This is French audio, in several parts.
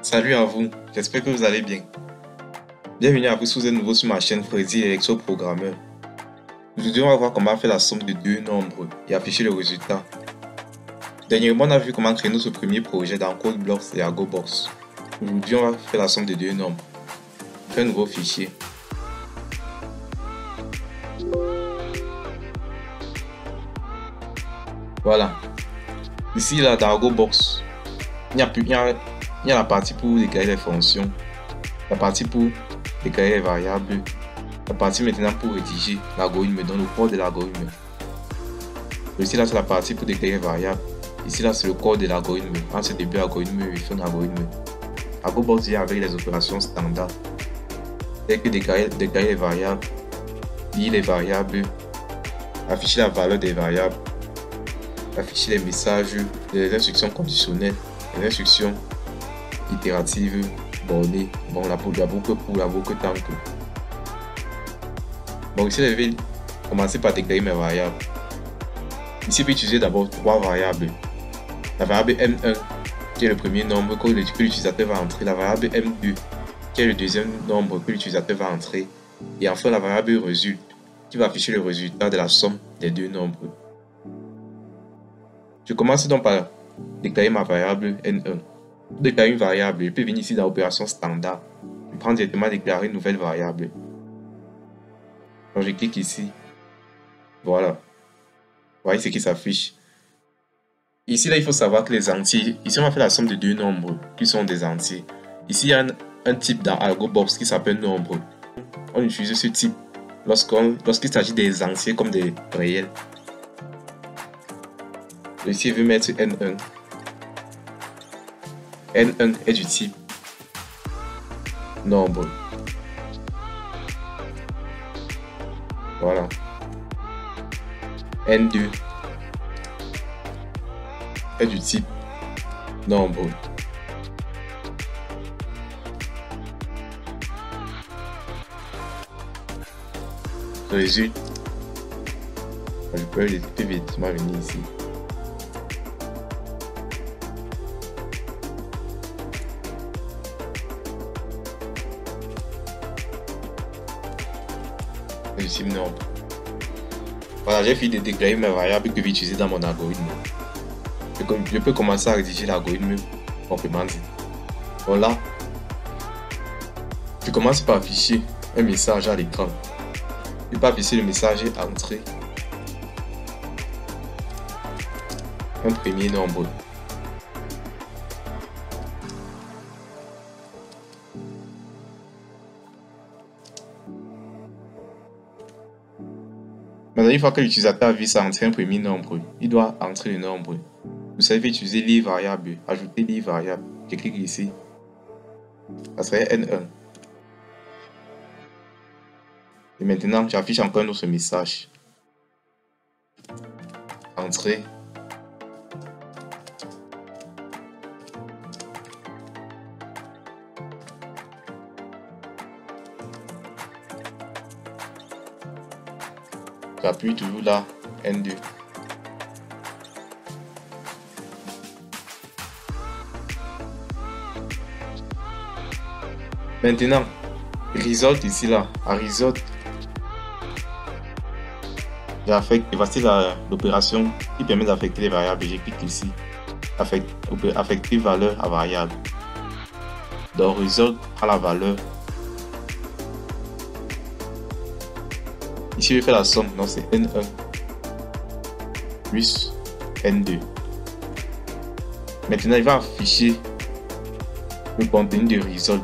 Salut à vous, j'espère que vous allez bien. Bienvenue à vous si vous êtes nouveau sur ma chaîne Freddy Électro-Programmeur. Aujourd'hui, on va voir comment faire la somme de deux nombres et afficher le résultat. Dernièrement, on a vu comment créer notre premier projet dans CodeBlocks et ArgoBox. Aujourd'hui, on va faire la somme de deux nombres. Créer un nouveau fichier. Voilà. Ici, là, dans ArgoBox, il y a la partie pour déclarer les fonctions, la partie pour déclarer les variables, la partie maintenant pour rédiger l'algorithme, dans le code de l'algorithme. Ici, là, c'est la partie pour déclarer les variables. Ici, là, c'est le code de l'algorithme. En ce début algorithme et fin algorithme. ArgoBox vient avec les opérations standards, telles que déclarer les variables, lire les variables, afficher la valeur des variables, afficher les messages, les instructions conditionnelles, les instructions itératives, bornées, bon, la boucle pour la boucle tank. Bon, ici, je vais commencer par déclarer mes variables. Ici, je vais utiliser d'abord trois variables. La variable M1, qui est le premier nombre que l'utilisateur va entrer. La variable M2, qui est le deuxième nombre que l'utilisateur va entrer. Et enfin, la variable result, qui va afficher le résultat de la somme des deux nombres. Je commence donc par déclarer ma variable N1. Pour déclarer une variable, je peux venir ici dans l'opération standard. Je prends directement déclarer une nouvelle variable. Donc je clique ici. Voilà. Vous voyez ce qui s'affiche. Ici, là, il faut savoir que les entiers, ici on va faire la somme de deux nombres qui sont des entiers. Ici, il y a un type dans ArgoBox qui s'appelle nombre. On utilise ce type lorsqu'il s'agit des entiers comme des réels. Ici, je vais mettre N1. N1 est du type nombre. Voilà. N2 est du type nombre. Résulte. Je peux aller plus vite, je vais venir ici. Du type nombre. Voilà, j'ai fini de déclarer mes variables que je vais utiliser dans mon algorithme. Je peux commencer à rédiger l'algorithme proprement dit. Voilà. Je commence par afficher un message à l'écran. Je peux afficher le message entrée. Un premier nombre. Maintenant, une fois que l'utilisateur a vu ça entrer un premier nombre, il doit entrer le nombre. Vous savez utiliser lire variable, ajouter lire variable. Je clique ici. Ça serait N1. Et maintenant, j'affiche encore un autre message. Entrée. J'appuie toujours là, N2. Maintenant, result ici là, à result, j'affecte, et voici l'opération qui permet d'affecter les variables. Je clique ici, affecter valeur à variable. Donc result à la valeur. Ici, je fais la somme, donc c'est N1 plus N2. Maintenant, il va afficher le contenu de result.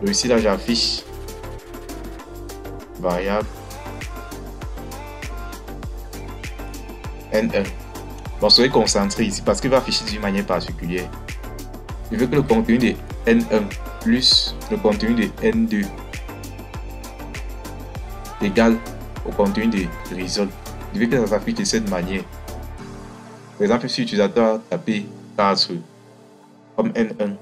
Donc ici, là, j'affiche variable N1. Bon, soyez concentré ici parce qu'il va afficher d'une manière particulière. Je veux que le contenu de N1 plus le contenu de N2 égal au contenu de result. Je veux que ça s'affiche de cette manière. Par exemple, si l'utilisateur a tapé 4 comme N1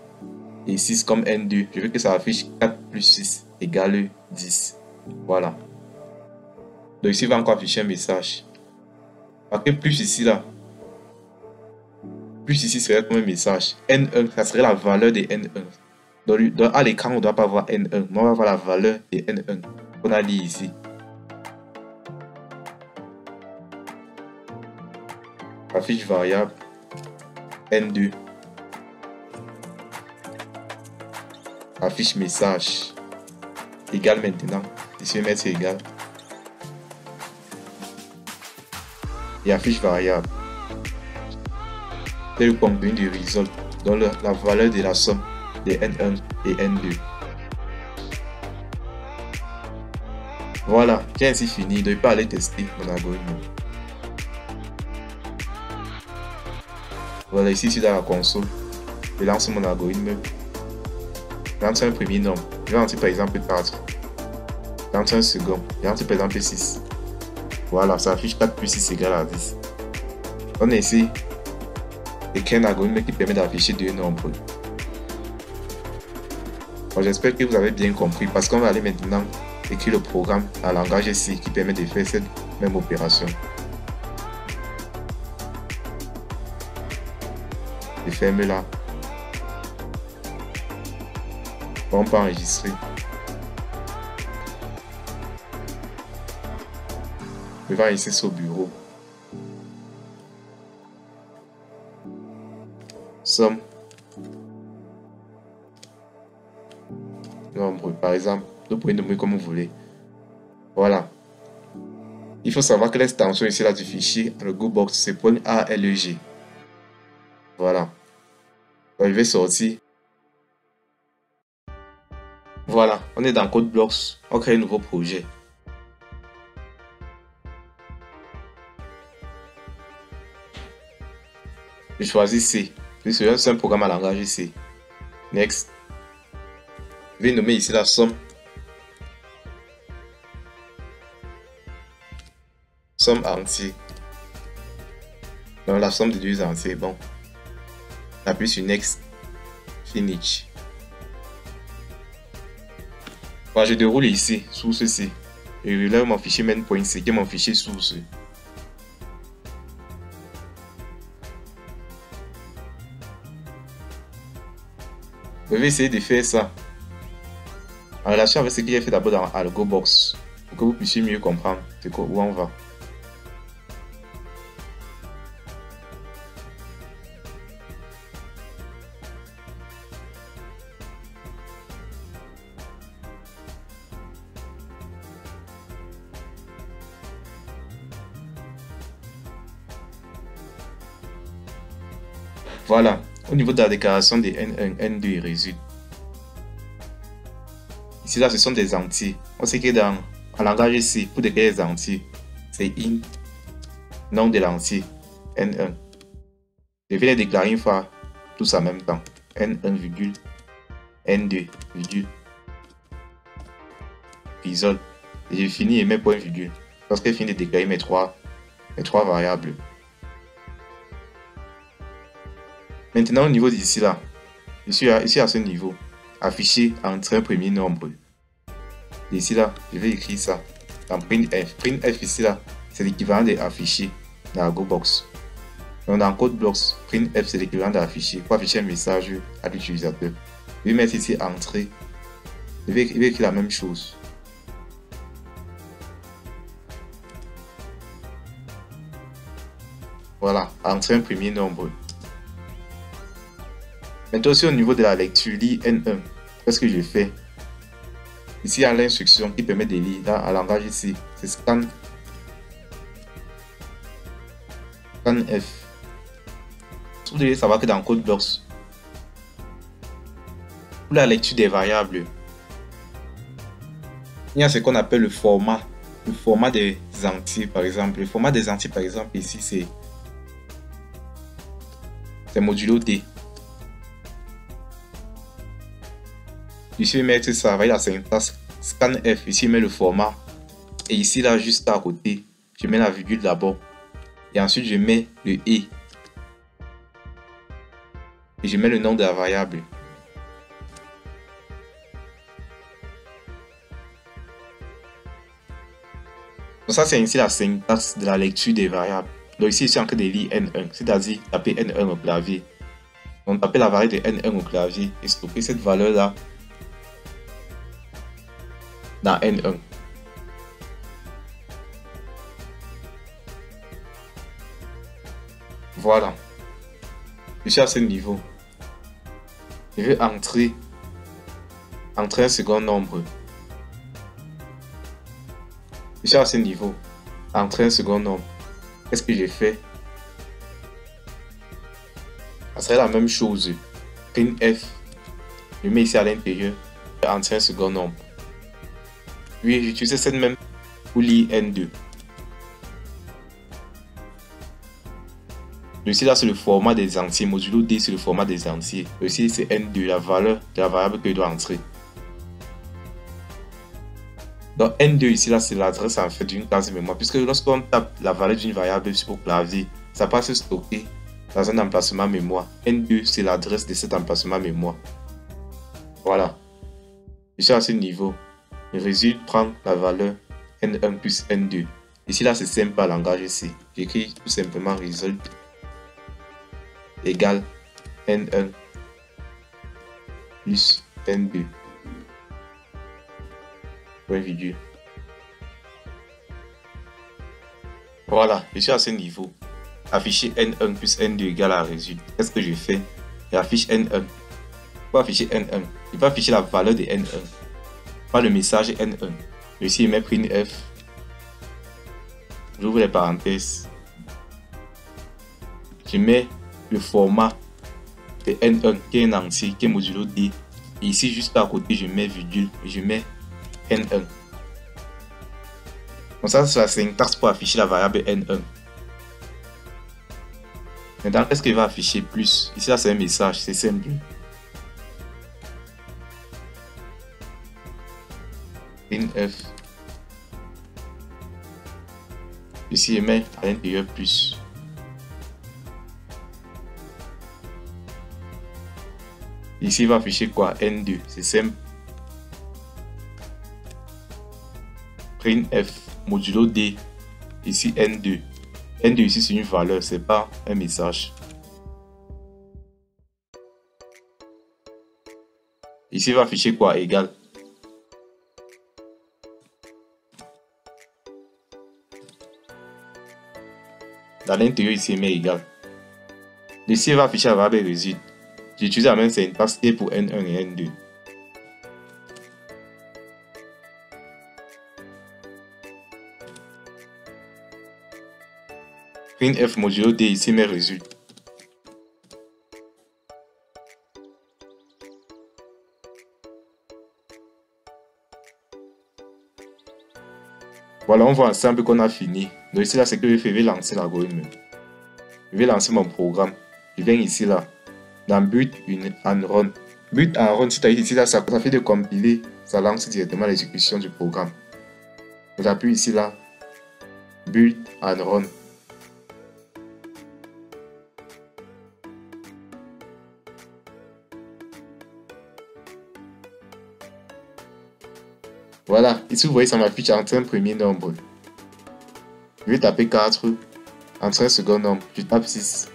et 6 comme N2, je veux que ça affiche 4 plus 6 égale 10. Voilà. Donc ici, il va encore afficher un message. Marquez plus ici là. Plus ici serait comme un message. N1, ça serait la valeur de N1. Donc à l'écran, on ne doit pas voir N1, mais on va voir la valeur de N1 qu'on a dit ici. Affiche variable N2. Affiche message égal maintenant. Ici, mettre c'est égal. Et affiche variable. C'est le contenu du result, donc la valeur de la somme de N1 et N2. Voilà, j'ai ainsi fini. Je ne vais pas aller tester mon algorithme. Voilà, ici, dans la console, je lance mon algorithme. Je lance un premier nombre. Je vais lancer par exemple 4. Je lance un second. Je lance par exemple 6. Voilà, ça affiche 4 plus 6 égale à 10. On a ici un algorithme qui permet d'afficher deux nombres. Bon, j'espère que vous avez bien compris parce qu'on va aller maintenant écrire le programme en langage C qui permet de faire cette même opération. Je ferme là. On peut enregistrer. Je vais ici sur bureau. Somme. Nombre, par exemple. Vous pouvez nommer comme vous voulez. Voilà. Il faut savoir que l'extension ici là du fichier, le GoBox, c'est .alg. Voilà. Donc, je vais sortir. Voilà, on est dans CodeBlocks. On crée un nouveau projet. Je choisis C. C'est un programme à langage C. Next. Je vais nommer ici la somme. Somme entière. Donc la somme de deux entiers. Bon. J'appuie sur Next. Finish. Voilà, je déroule ici, source C. Et je relève mon fichier main.c qui est mon fichier source. Je vais essayer de faire ça en relation avec ce que j'ai fait d'abord dans AlgoBox pour que vous puissiez mieux comprendre où on va. Voilà, au niveau de la déclaration des N1, N2 et résultat. Ici, là, ce sont des entiers. On sait que dans en langage C, pour déclarer les entiers, c'est int, nom de l'entier, N1. Je vais les déclarer une fois, tous en même temps. N1, N2, result. Et je finis et mes points virgule. Lorsque je finis de déclarer mes trois variables. Maintenant, au niveau d'ici là, ici à ce niveau, afficher entre un premier nombre. Ici là, je vais écrire ça dans printf. Printf ici là, c'est l'équivalent d'afficher dans la GoBox. Donc dans CodeBlocks, printf c'est l'équivalent d'afficher pour afficher un message à l'utilisateur. Je vais mettre ici entrée. Je vais écrire la même chose. Voilà, entrer un premier nombre. Maintenant aussi au niveau de la lecture, lis N1. Qu'est-ce que je fais? Ici, il y a l'instruction qui permet de lire dans un langage ici. C'est scan. Scanf. Vous devez savoir que dans CodeBlocks, pour la lecture des variables, il y a ce qu'on appelle le format des entiers, par exemple. Le format des entiers, par exemple, ici, c'est modulo D. Ici, je vais mettre ça avec la syntaxe scanf. Ici, je mets le format. Et ici, là, juste à côté, je mets la virgule d'abord. Et ensuite, je mets le et. Et je mets le nom de la variable. Donc ça, c'est ici la syntaxe de la lecture des variables. Donc ici, je suis en train de lire N1, c'est-à-dire taper N1 au clavier. Donc taper la variable de N1 au clavier et stocker cette valeur-là dans N1. Voilà. Je suis à ce niveau. Je vais entrer un second nombre. Je suis à ce niveau. Entrer un second nombre. Qu'est-ce que j'ai fait? Ça serait la même chose. Print F. Je mets ici à l'intérieur. Entrer un second nombre. Oui, j'utilise cette même pour lire N2. Ici, là, c'est le format des entiers. Modulo D, c'est le format des entiers. Ici, c'est N2, la valeur de la variable que je dois entrer. Donc, N2, ici, là, c'est l'adresse en fait d'une case mémoire. Puisque lorsqu'on tape la valeur d'une variable au clavier, ça passe stocker dans un emplacement mémoire. N2, c'est l'adresse de cet emplacement mémoire. Voilà. Je suis à ce niveau. Le résultat prend la valeur N1 plus N2. Ici, là, c'est simple à langage C. J'écris tout simplement result égale N1 plus N2. Point virgule. Voilà, je suis à ce niveau. Afficher N1 plus N2 égale à résultat. Qu'est-ce que je fais? J'affiche N1. Pour afficher N1, je vais afficher la valeur de N1. Pas le message N1. Ici, je mets print F. J'ouvre les parenthèses. Je mets le format de N1 qui est un entier, qui est modulo D. Et ici, juste à côté, je mets virgule et je mets N1. Donc ça, c'est la syntaxe pour afficher la variable N1. Maintenant, qu'est-ce qu'il va afficher plus? Ici, là, c'est un message, c'est simple. F. Ici, je mets à l'intérieur plus. Ici, il va afficher quoi? N2, c'est simple. Print F, modulo D. Ici, N2. N2 ici, c'est une valeur, c'est pas un message. Ici, il va afficher quoi? Égal. Dans l'intérieur, ici, il met égal. Ici, il va afficher la variable résultat. J'utilise la même syntaxe et pour N1 et N2. Print F modulo D, ici mes résultats. Voilà, on voit ensemble qu'on a fini. Donc ici là, c'est que je vais lancer l'algorithme. Je vais lancer mon programme. Je viens ici là, dans but and run. But and run, c'est-à-dire ici là, ça fait de compiler, ça lance directement l'exécution du programme. J'appuie ici là, but and run. Voilà, ici vous voyez ça m'affiche entre un premier nombre. Je vais taper 4, entre un second nombre, je tape 6.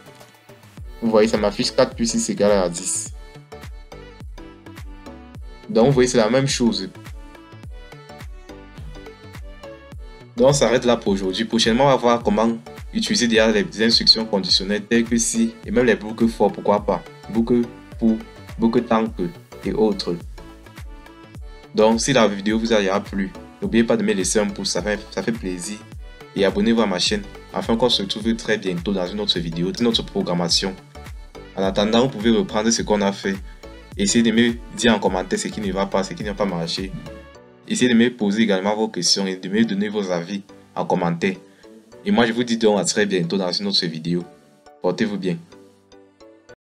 Vous voyez ça m'affiche 4 plus 6 égale à 10. Donc vous voyez c'est la même chose. Donc on s'arrête là pour aujourd'hui. Prochainement on va voir comment utiliser déjà les instructions conditionnelles telles que si et même les boucles for, pourquoi pas. Boucle pour, boucle tant que et autres. Donc si la vidéo vous a plu, n'oubliez pas de me laisser un pouce, ça fait plaisir. Et abonnez-vous à ma chaîne afin qu'on se retrouve très bientôt dans une autre vidéo, une autre programmation. En attendant, vous pouvez reprendre ce qu'on a fait. Essayez de me dire en commentaire ce qui ne va pas, ce qui n'a pas marché. Essayez de me poser également vos questions et de me donner vos avis en commentaire. Et moi je vous dis donc à très bientôt dans une autre vidéo. Portez-vous bien.